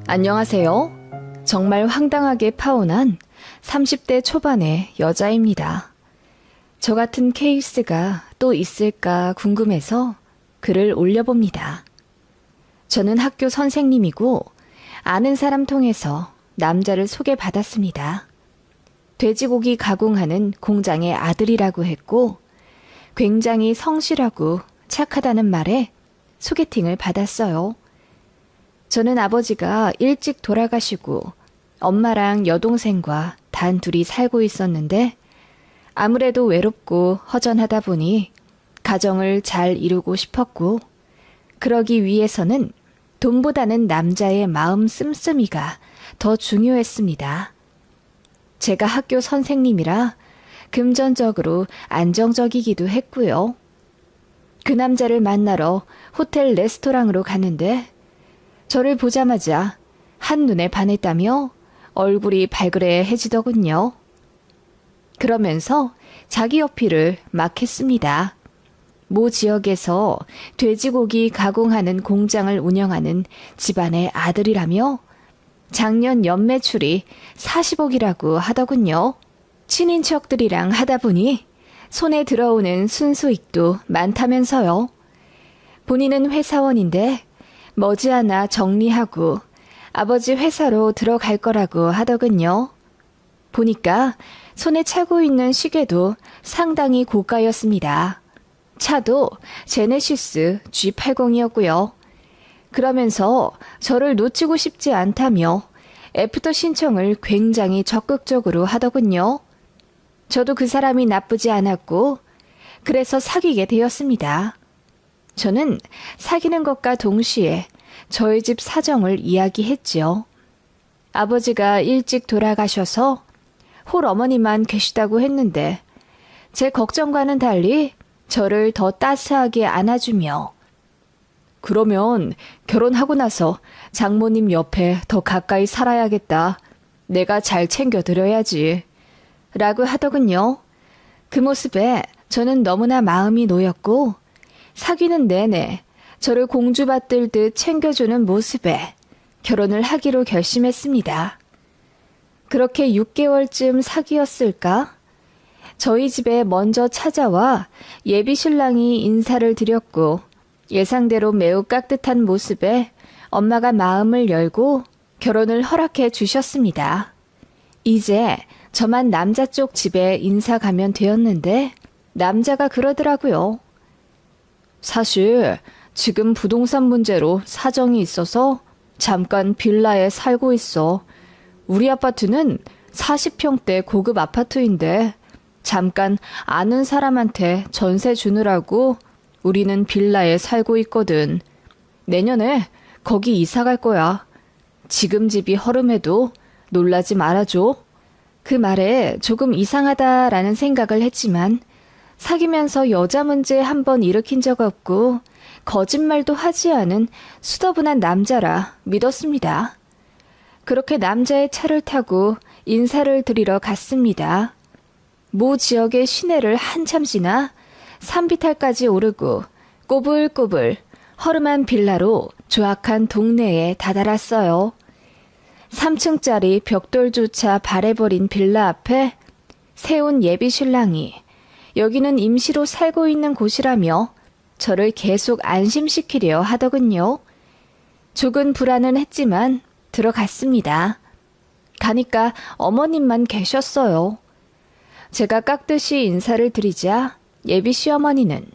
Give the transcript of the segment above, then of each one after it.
안녕하세요. 정말 황당하게 파혼한 30대 초반의 여자입니다. 저 같은 케이스가 또 있을까 궁금해서 글을 올려봅니다. 저는 학교 선생님이고 아는 사람 통해서 남자를 소개받았습니다. 돼지고기 가공하는 공장의 아들이라고 했고 굉장히 성실하고 착하다는 말에 소개팅을 받았어요. 저는 아버지가 일찍 돌아가시고 엄마랑 여동생과 단둘이 살고 있었는데 아무래도 외롭고 허전하다 보니 가정을 잘 이루고 싶었고 그러기 위해서는 돈보다는 남자의 마음 씀씀이가 더 중요했습니다. 제가 학교 선생님이라 금전적으로 안정적이기도 했고요. 그 남자를 만나러 호텔 레스토랑으로 갔는데 저를 보자마자 한눈에 반했다며 얼굴이 발그레해지더군요. 그러면서 자기 어필을 막 했습니다. 모 지역에서 돼지고기 가공하는 공장을 운영하는 집안의 아들이라며 작년 연매출이 40억이라고 하더군요. 친인척들이랑 하다 보니 손에 들어오는 순수익도 많다면서요. 본인은 회사원인데 머지않아 정리하고 아버지 회사로 들어갈 거라고 하더군요. 보니까 손에 차고 있는 시계도 상당히 고가였습니다. 차도 제네시스 G80이었고요. 그러면서 저를 놓치고 싶지 않다며 애프터 신청을 굉장히 적극적으로 하더군요. 저도 그 사람이 나쁘지 않았고 그래서 사귀게 되었습니다. 저는 사귀는 것과 동시에 저희 집 사정을 이야기했지요. 아버지가 일찍 돌아가셔서 홀 어머니만 계시다고 했는데 제 걱정과는 달리 저를 더 따스하게 안아주며 그러면 결혼하고 나서 장모님 옆에 더 가까이 살아야겠다. 내가 잘 챙겨드려야지. 라고 하더군요. 그 모습에 저는 너무나 마음이 놓였고 사귀는 내내 저를 공주받들듯 챙겨주는 모습에 결혼을 하기로 결심했습니다. 그렇게 6개월쯤 사귀었을까? 저희 집에 먼저 찾아와 예비 신랑이 인사를 드렸고 예상대로 매우 깍듯한 모습에 엄마가 마음을 열고 결혼을 허락해 주셨습니다. 이제 저만 남자 쪽 집에 인사 가면 되었는데 남자가 그러더라고요. 사실 지금 부동산 문제로 사정이 있어서 잠깐 빌라에 살고 있어. 우리 아파트는 40평대 고급 아파트인데 잠깐 아는 사람한테 전세 주느라고 우리는 빌라에 살고 있거든. 내년에 거기 이사 갈 거야. 지금 집이 허름해도 놀라지 말아줘. 그 말에 조금 이상하다라는 생각을 했지만 사귀면서 여자 문제 한 번 일으킨 적 없고 거짓말도 하지 않은 수더분한 남자라 믿었습니다. 그렇게 남자의 차를 타고 인사를 드리러 갔습니다. 모 지역의 시내를 한참 지나 산비탈까지 오르고 꼬불꼬불 허름한 빌라로 조악한 동네에 다다랐어요. 3층짜리 벽돌조차 바래버린 빌라 앞에 세운 예비 신랑이 여기는 임시로 살고 있는 곳이라며 저를 계속 안심시키려 하더군요. 조금 불안은 했지만 들어갔습니다. 가니까 어머님만 계셨어요. 제가 깍듯이 인사를 드리자 예비 시어머니는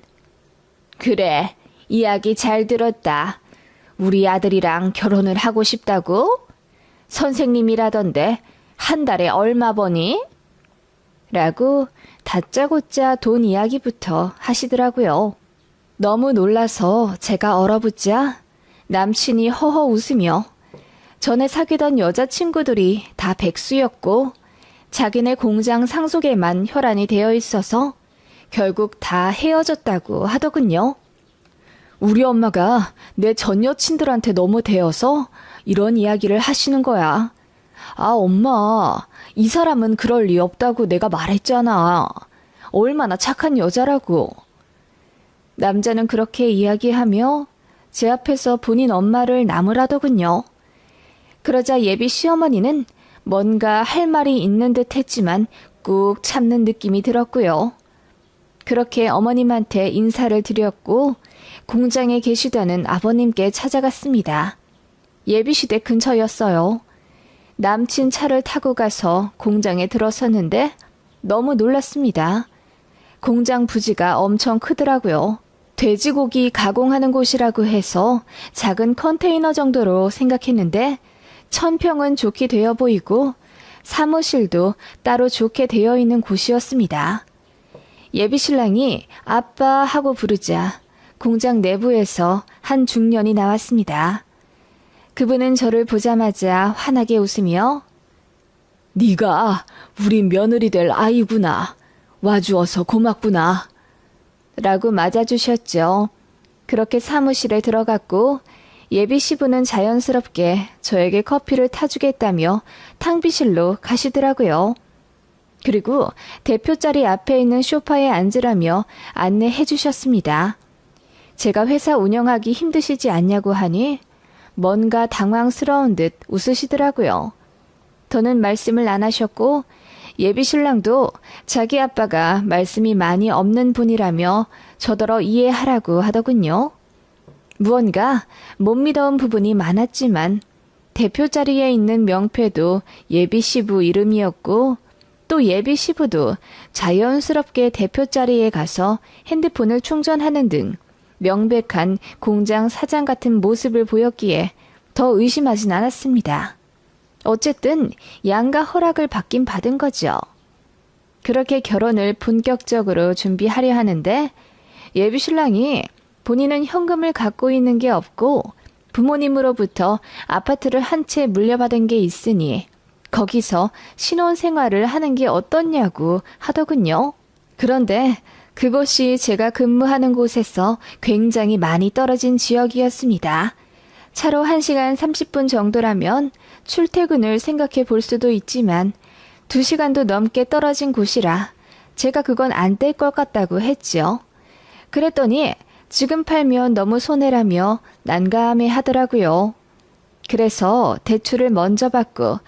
그래, 이야기 잘 들었다. 우리 아들이랑 결혼을 하고 싶다고? 선생님이라던데 한 달에 얼마 버니? 라고 다짜고짜 돈 이야기부터 하시더라고요. 너무 놀라서 제가 얼어붙자 남친이 허허 웃으며 전에 사귀던 여자친구들이 다 백수였고 자기네 공장 상속에만 혈안이 되어 있어서 결국 다 헤어졌다고 하더군요. 우리 엄마가 내 전 여친들한테 너무 대어서 이런 이야기를 하시는 거야. 아, 엄마, 이 사람은 그럴 리 없다고 내가 말했잖아. 얼마나 착한 여자라고. 남자는 그렇게 이야기하며 제 앞에서 본인 엄마를 나무라더군요. 그러자 예비 시어머니는 뭔가 할 말이 있는 듯 했지만 꾹 참는 느낌이 들었고요. 그렇게 어머님한테 인사를 드렸고 공장에 계시다는 아버님께 찾아갔습니다. 예비시댁 근처였어요. 남친 차를 타고 가서 공장에 들어섰는데 너무 놀랐습니다. 공장 부지가 엄청 크더라고요. 돼지고기 가공하는 곳이라고 해서 작은 컨테이너 정도로 생각했는데 1000평은 좋게 되어 보이고 사무실도 따로 좋게 되어 있는 곳이었습니다. 예비신랑이 아빠 하고 부르자 공장 내부에서 한 중년이 나왔습니다. 그분은 저를 보자마자 환하게 웃으며 네가 우리 며느리 될 아이구나. 와주어서 고맙구나. 라고 맞아주셨죠. 그렇게 사무실에 들어갔고 예비 시부는 자연스럽게 저에게 커피를 타주겠다며 탕비실로 가시더라고요. 그리고 대표 자리 앞에 있는 소파에 앉으라며 안내해 주셨습니다. 제가 회사 운영하기 힘드시지 않냐고 하니 뭔가 당황스러운 듯 웃으시더라고요. 더는 말씀을 안 하셨고 예비 신랑도 자기 아빠가 말씀이 많이 없는 분이라며 저더러 이해하라고 하더군요. 무언가 못 믿어온 부분이 많았지만 대표 자리에 있는 명패도 예비 시부 이름이었고 또 예비 시부도 자연스럽게 대표 자리에 가서 핸드폰을 충전하는 등 명백한 공장 사장 같은 모습을 보였기에 더 의심하진 않았습니다. 어쨌든 양가 허락을 받긴 받은 거죠. 그렇게 결혼을 본격적으로 준비하려 하는데 예비 신랑이 본인은 현금을 갖고 있는 게 없고 부모님으로부터 아파트를 한 채 물려받은 게 있으니 거기서 신혼생활을 하는 게 어떻냐고 하더군요. 그런데 그곳이 제가 근무하는 곳에서 굉장히 많이 떨어진 지역이었습니다. 차로 1시간 30분 정도라면 출퇴근을 생각해 볼 수도 있지만 2시간도 넘게 떨어진 곳이라 제가 그건 안 될 것 같다고 했죠. 그랬더니 지금 팔면 너무 손해라며 난감해 하더라고요. 그래서 대출을 먼저 받고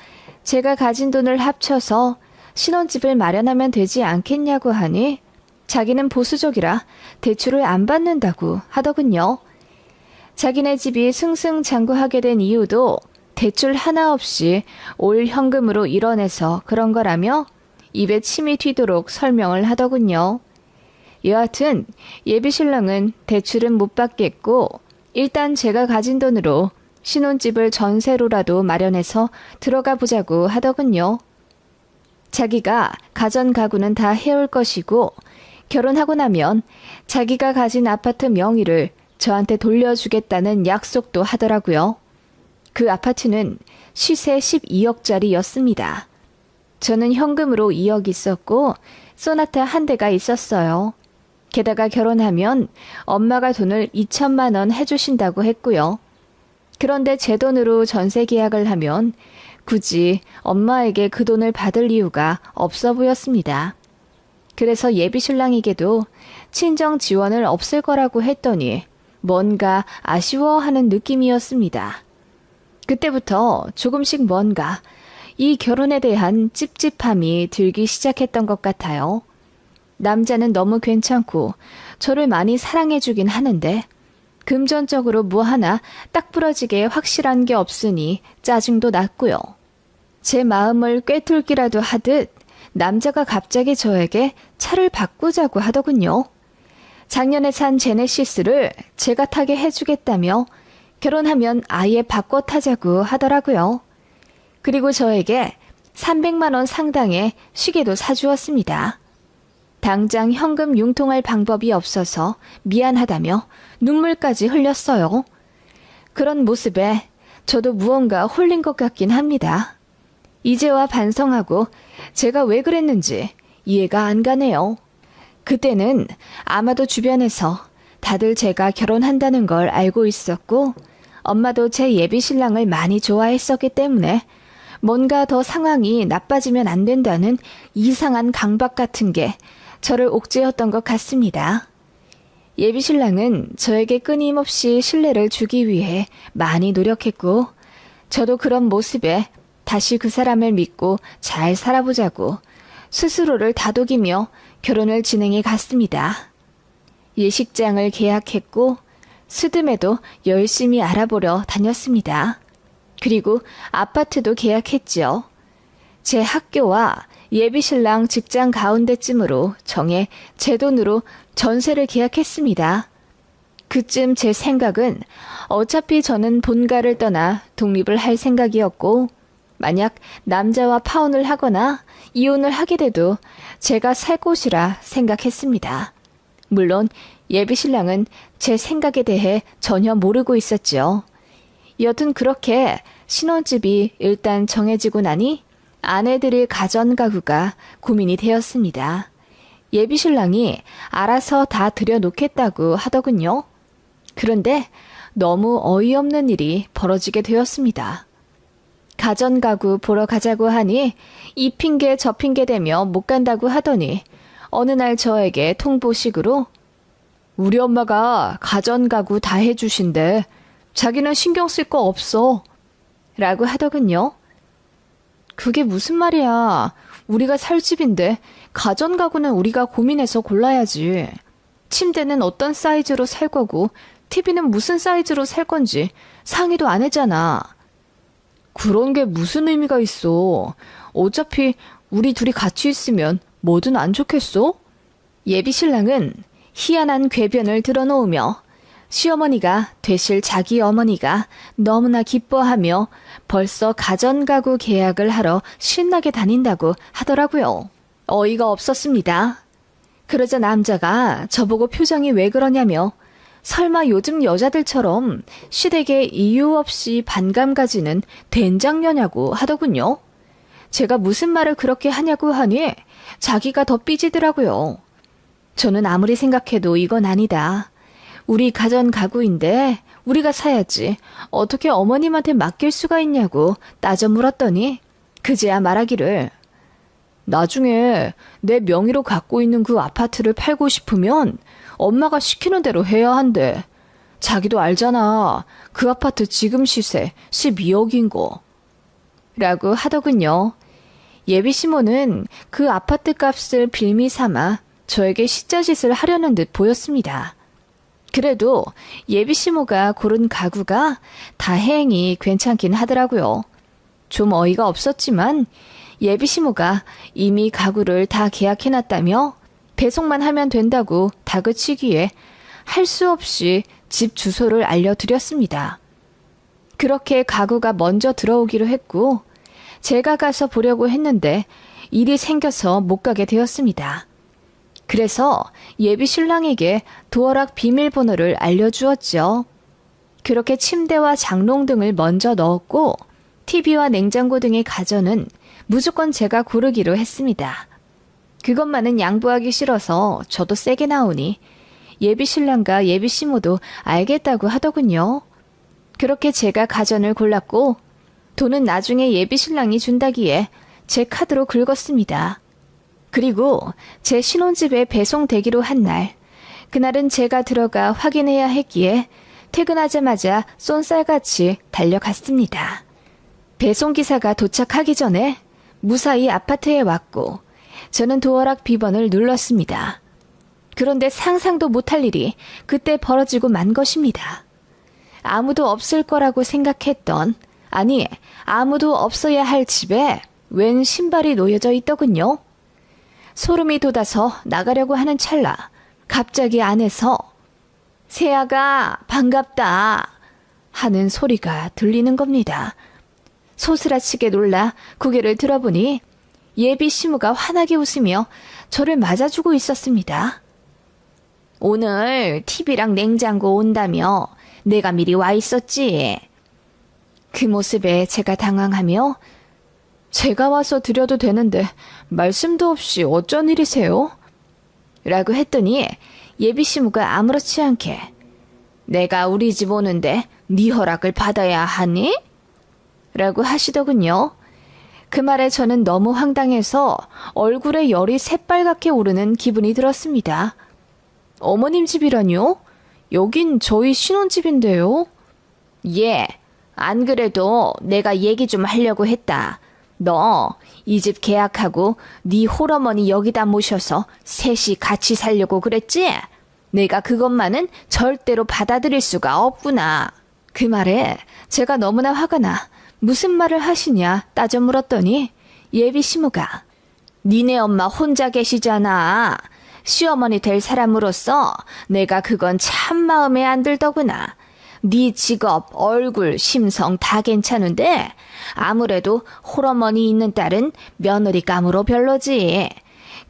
제가 가진 돈을 합쳐서 신혼집을 마련하면 되지 않겠냐고 하니 자기는 보수적이라 대출을 안 받는다고 하더군요. 자기네 집이 승승장구하게 된 이유도 대출 하나 없이 올 현금으로 이뤄내서 그런 거라며 입에 침이 튀도록 설명을 하더군요. 여하튼 예비 신랑은 대출은 못 받겠고 일단 제가 가진 돈으로 신혼집을 전세로라도 마련해서 들어가 보자고 하더군요. 자기가 가전 가구는 다 해올 것이고 결혼하고 나면 자기가 가진 아파트 명의를 저한테 돌려주겠다는 약속도 하더라고요. 그 아파트는 시세 12억짜리였습니다. 저는 현금으로 2억 있었고 소나타 한 대가 있었어요. 게다가 결혼하면 엄마가 돈을 2천만 원 해주신다고 했고요. 그런데 제 돈으로 전세 계약을 하면 굳이 엄마에게 그 돈을 받을 이유가 없어 보였습니다. 그래서 예비 신랑에게도 친정 지원을 없앨 거라고 했더니 뭔가 아쉬워하는 느낌이었습니다. 그때부터 조금씩 뭔가 이 결혼에 대한 찝찝함이 들기 시작했던 것 같아요. 남자는 너무 괜찮고 저를 많이 사랑해주긴 하는데 금전적으로 뭐 하나 딱 부러지게 확실한 게 없으니 짜증도 났고요. 제 마음을 꿰뚫기라도 하듯 남자가 갑자기 저에게 차를 바꾸자고 하더군요. 작년에 산 제네시스를 제가 타게 해주겠다며 결혼하면 아예 바꿔 타자고 하더라고요. 그리고 저에게 300만 원 상당의 시계도 사주었습니다. 당장 현금 융통할 방법이 없어서 미안하다며 눈물까지 흘렸어요. 그런 모습에 저도 무언가 홀린 것 같긴 합니다. 이제와 반성하고 제가 왜 그랬는지 이해가 안 가네요. 그때는 아마도 주변에서 다들 제가 결혼한다는 걸 알고 있었고 엄마도 제 예비 신랑을 많이 좋아했었기 때문에 뭔가 더 상황이 나빠지면 안 된다는 이상한 강박 같은 게 저를 옥죄었던 것 같습니다. 예비신랑은 저에게 끊임없이 신뢰를 주기 위해 많이 노력했고, 저도 그런 모습에 다시 그 사람을 믿고 잘 살아보자고 스스로를 다독이며 결혼을 진행해 갔습니다. 예식장을 계약했고, 스드메도 열심히 알아보러 다녔습니다. 그리고 아파트도 계약했죠. 제 학교와 예비신랑 직장 가운데쯤으로 정해 제 돈으로 전세를 계약했습니다. 그쯤 제 생각은 어차피 저는 본가를 떠나 독립을 할 생각이었고, 만약 남자와 파혼을 하거나 이혼을 하게 돼도 제가 살 곳이라 생각했습니다. 물론 예비신랑은 제 생각에 대해 전혀 모르고 있었죠. 여튼 그렇게 신혼집이 일단 정해지고 나니 아내들의 가전가구가 고민이 되었습니다. 예비신랑이 알아서 다 들여놓겠다고 하더군요. 그런데 너무 어이없는 일이 벌어지게 되었습니다. 가전가구 보러 가자고 하니 이 핑계 저 핑계 대며 못 간다고 하더니 어느 날 저에게 통보식으로 우리 엄마가 가전가구 다 해주신대. 자기는 신경 쓸 거 없어. 라고 하더군요. 그게 무슨 말이야. 우리가 살 집인데 가전가구는 우리가 고민해서 골라야지. 침대는 어떤 사이즈로 살 거고 TV는 무슨 사이즈로 살 건지 상의도 안 했잖아. 그런 게 무슨 의미가 있어. 어차피 우리 둘이 같이 있으면 뭐든 안 좋겠어? 예비신랑은 희한한 궤변을 드러놓으며 시어머니가 되실 자기 어머니가 너무나 기뻐하며 벌써 가전가구 계약을 하러 신나게 다닌다고 하더라고요. 어이가 없었습니다. 그러자 남자가 저보고 표정이 왜 그러냐며 설마 요즘 여자들처럼 시댁에 이유 없이 반감 가지는 된장녀냐고 하더군요. 제가 무슨 말을 그렇게 하냐고 하니 자기가 더 삐지더라고요. 저는 아무리 생각해도 이건 아니다. 우리 가전 가구인데 우리가 사야지 어떻게 어머님한테 맡길 수가 있냐고 따져 물었더니 그제야 말하기를 나중에 내 명의로 갖고 있는 그 아파트를 팔고 싶으면 엄마가 시키는 대로 해야 한대. 자기도 알잖아. 그 아파트 지금 시세 12억인 거. 라고 하더군요. 예비시모는 그 아파트 값을 빌미 삼아 저에게 시자짓을 하려는 듯 보였습니다. 그래도 예비시모가 고른 가구가 다행히 괜찮긴 하더라고요. 좀 어이가 없었지만 예비시모가 이미 가구를 다 계약해놨다며 배송만 하면 된다고 다그치기에 할 수 없이 집 주소를 알려드렸습니다. 그렇게 가구가 먼저 들어오기로 했고 제가 가서 보려고 했는데 일이 생겨서 못 가게 되었습니다. 그래서 예비 신랑에게 도어락 비밀번호를 알려주었죠. 그렇게 침대와 장롱 등을 먼저 넣었고 TV와 냉장고 등의 가전은 무조건 제가 고르기로 했습니다. 그것만은 양보하기 싫어서 저도 세게 나오니 예비 신랑과 예비 시모도 알겠다고 하더군요. 그렇게 제가 가전을 골랐고 돈은 나중에 예비 신랑이 준다기에 제 카드로 긁었습니다. 그리고 제 신혼집에 배송되기로 한 날, 그날은 제가 들어가 확인해야 했기에 퇴근하자마자 쏜살같이 달려갔습니다. 배송기사가 도착하기 전에 무사히 아파트에 왔고 저는 도어락 비번을 눌렀습니다. 그런데 상상도 못할 일이 그때 벌어지고 만 것입니다. 아무도 없을 거라고 생각했던, 아니 아무도 없어야 할 집에 웬 신발이 놓여져 있더군요. 소름이 돋아서 나가려고 하는 찰나 갑자기 안에서 세아가 반갑다 하는 소리가 들리는 겁니다. 소스라치게 놀라 고개를 들어보니 예비 시무가 환하게 웃으며 저를 맞아주고 있었습니다. 오늘 TV랑 냉장고 온다며 내가 미리 와 있었지. 그 모습에 제가 당황하며 제가 와서 드려도 되는데 말씀도 없이 어쩐 일이세요? 라고 했더니 예비 시무가 아무렇지 않게 내가 우리 집 오는데 네 허락을 받아야 하니? 라고 하시더군요. 그 말에 저는 너무 황당해서 얼굴에 열이 새빨갛게 오르는 기분이 들었습니다. 어머님 집이라뇨? 여긴 저희 신혼집인데요. 예, 안 그래도 내가 얘기 좀 하려고 했다. 너 이 집 계약하고 네 홀어머니 여기다 모셔서 셋이 같이 살려고 그랬지? 내가 그것만은 절대로 받아들일 수가 없구나. 그 말에 제가 너무나 화가 나 무슨 말을 하시냐 따져 물었더니 예비 시모가 니네 엄마 혼자 계시잖아. 시어머니 될 사람으로서 내가 그건 참 마음에 안 들더구나. 네 직업, 얼굴, 심성 다 괜찮은데 아무래도 홀어머니 있는 딸은 며느리감으로 별로지.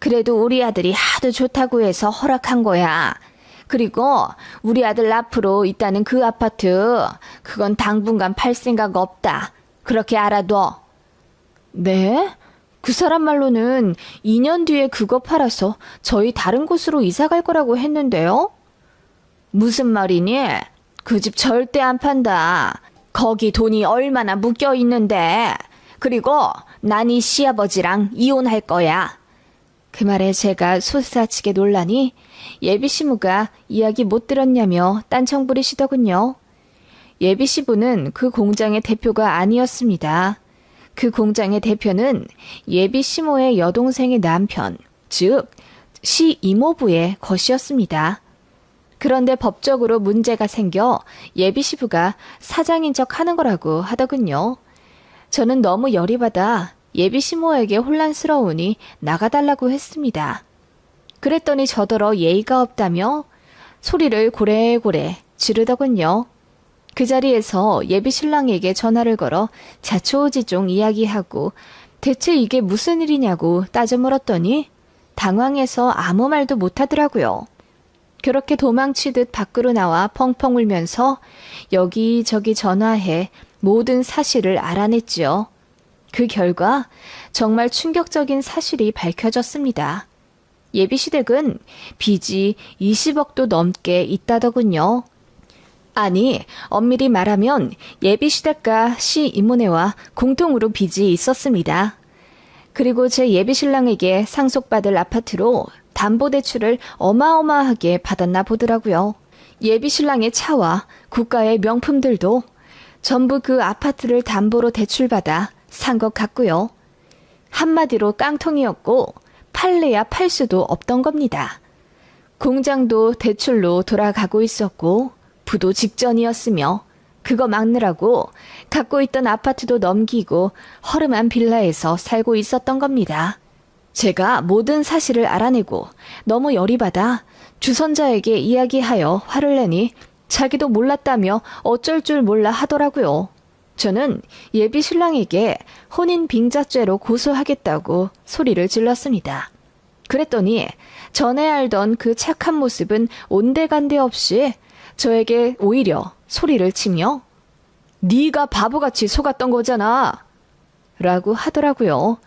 그래도 우리 아들이 하도 좋다고 해서 허락한 거야. 그리고 우리 아들 앞으로 있다는 그 아파트, 그건 당분간 팔 생각 없다. 그렇게 알아둬. 네? 그 사람 말로는 2년 뒤에 그거 팔아서 저희 다른 곳으로 이사 갈 거라고 했는데요. 무슨 말이니? 그 집 절대 안 판다. 거기 돈이 얼마나 묶여 있는데. 그리고 난 이 시아버지랑 이혼할 거야. 그 말에 제가 솟아치게 놀라니 예비 시부가 이야기 못 들었냐며 딴청 부리시더군요. 예비 시부는 그 공장의 대표가 아니었습니다. 그 공장의 대표는 예비 시모의 여동생의 남편, 즉 시 이모부의 것이었습니다. 그런데 법적으로 문제가 생겨 예비 시부가 사장인 척 하는 거라고 하더군요. 저는 너무 열이 받아 예비 시모에게 혼란스러우니 나가달라고 했습니다. 그랬더니 저더러 예의가 없다며 소리를 고래고래 지르더군요. 그 자리에서 예비 신랑에게 전화를 걸어 자초우지종 이야기하고 대체 이게 무슨 일이냐고 따져 물었더니 당황해서 아무 말도 못하더라고요. 그렇게 도망치듯 밖으로 나와 펑펑 울면서 여기저기 전화해 모든 사실을 알아냈지요. 그 결과 정말 충격적인 사실이 밝혀졌습니다. 예비시댁은 빚이 20억도 넘게 있다더군요. 아니, 엄밀히 말하면 예비시댁과 시 이모네와 공통으로 빚이 있었습니다. 그리고 제 예비신랑에게 상속받을 아파트로 담보대출을 어마어마하게 받았나 보더라고요. 예비신랑의 차와 국가의 명품들도 전부 그 아파트를 담보로 대출받아 산 것 같고요. 한마디로 깡통이었고 팔래야 팔 수도 없던 겁니다. 공장도 대출로 돌아가고 있었고 부도 직전이었으며 그거 막느라고 갖고 있던 아파트도 넘기고 허름한 빌라에서 살고 있었던 겁니다. 제가 모든 사실을 알아내고 너무 열이 받아 주선자에게 이야기하여 화를 내니 자기도 몰랐다며 어쩔 줄 몰라 하더라고요. 저는 예비 신랑에게 혼인 빙자죄로 고소하겠다고 소리를 질렀습니다. 그랬더니 전에 알던 그 착한 모습은 온데간데 없이 저에게 오히려 소리를 치며 네가 바보같이 속았던 거잖아 라고 하더라고요.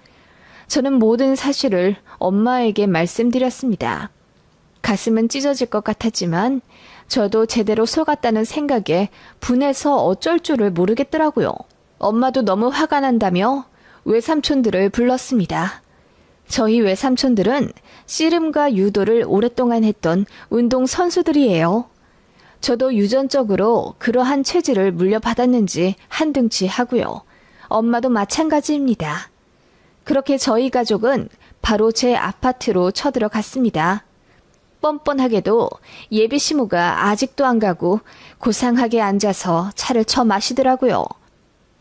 저는 모든 사실을 엄마에게 말씀드렸습니다. 가슴은 찢어질 것 같았지만 저도 제대로 속았다는 생각에 분해서 어쩔 줄을 모르겠더라고요. 엄마도 너무 화가 난다며 외삼촌들을 불렀습니다. 저희 외삼촌들은 씨름과 유도를 오랫동안 했던 운동 선수들이에요. 저도 유전적으로 그러한 체질을 물려받았는지 한등치 하고요. 엄마도 마찬가지입니다. 그렇게 저희 가족은 바로 제 아파트로 쳐들어갔습니다. 뻔뻔하게도 예비 시모가 아직도 안 가고 고상하게 앉아서 차를 쳐 마시더라고요.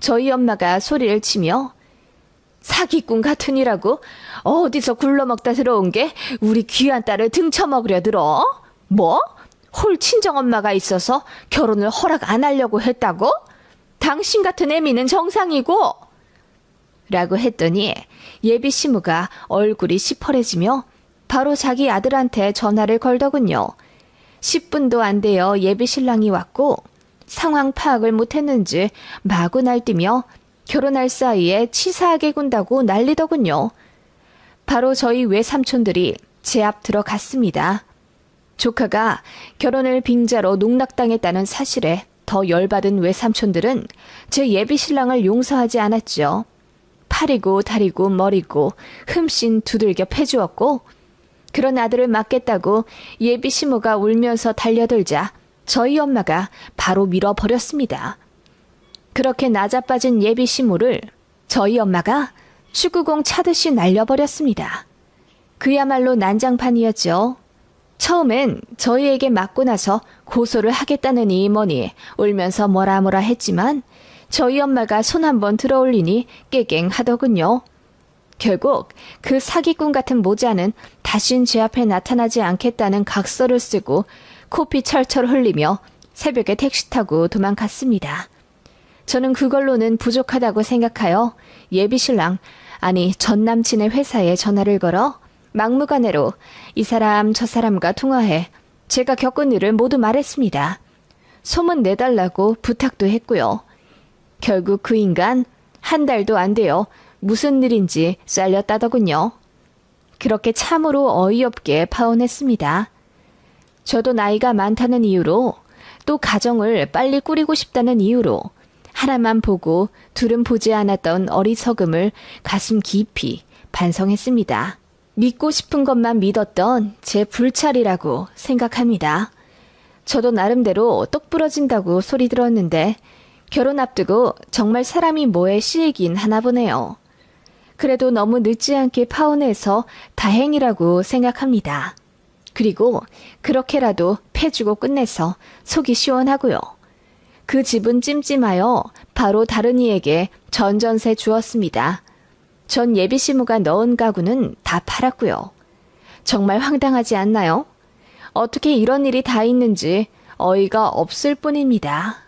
저희 엄마가 소리를 치며 사기꾼 같으니라고 어디서 굴러먹다 들어온 게 우리 귀한 딸을 등쳐먹으려 들어? 뭐? 홀 친정엄마가 있어서 결혼을 허락 안 하려고 했다고? 당신 같은 애미는 정상이고 라고 했더니 예비 시무가 얼굴이 시퍼래지며 바로 자기 아들한테 전화를 걸더군요. 10분도 안 되어 예비 신랑이 왔고 상황 파악을 못했는지 마구 날뛰며 결혼할 사이에 치사하게 군다고 난리더군요. 바로 저희 외삼촌들이 제 앞 들어갔습니다. 조카가 결혼을 빙자로 농락당했다는 사실에 더 열받은 외삼촌들은 제 예비 신랑을 용서하지 않았죠. 팔이고 다리고 머리고 흠씬 두들겨 패주었고 그런 아들을 맡겠다고 예비 시모가 울면서 달려들자 저희 엄마가 바로 밀어버렸습니다. 그렇게 나자빠진 예비 시모를 저희 엄마가 축구공 차듯이 날려버렸습니다. 그야말로 난장판이었죠. 처음엔 저희에게 맞고 나서 고소를 하겠다느니 뭐니 울면서 뭐라 했지만 저희 엄마가 손 한번 들어올리니 깨갱하더군요. 결국 그 사기꾼 같은 모자는 다신 제 앞에 나타나지 않겠다는 각서를 쓰고 코피 철철 흘리며 새벽에 택시 타고 도망갔습니다. 저는 그걸로는 부족하다고 생각하여 예비신랑, 아니 전 남친의 회사에 전화를 걸어 막무가내로 이 사람 저 사람과 통화해 제가 겪은 일을 모두 말했습니다. 소문 내달라고 부탁도 했고요. 결국 그 인간 한 달도 안 돼요. 무슨 일인지 잘렸다더군요. 그렇게 참으로 어이없게 파혼했습니다. 저도 나이가 많다는 이유로 또 가정을 빨리 꾸리고 싶다는 이유로 하나만 보고 둘은 보지 않았던 어리석음을 가슴 깊이 반성했습니다. 믿고 싶은 것만 믿었던 제 불찰이라고 생각합니다. 저도 나름대로 똑 부러진다고 소리 들었는데 결혼 앞두고 정말 사람이 뭐에 씌이긴 하나 보네요. 그래도 너무 늦지 않게 파혼해서 다행이라고 생각합니다. 그리고 그렇게라도 패주고 끝내서 속이 시원하고요. 그 집은 찜찜하여 바로 다른 이에게 전전세 주었습니다. 전 예비시무가 넣은 가구는 다 팔았고요. 정말 황당하지 않나요? 어떻게 이런 일이 다 있는지 어이가 없을 뿐입니다.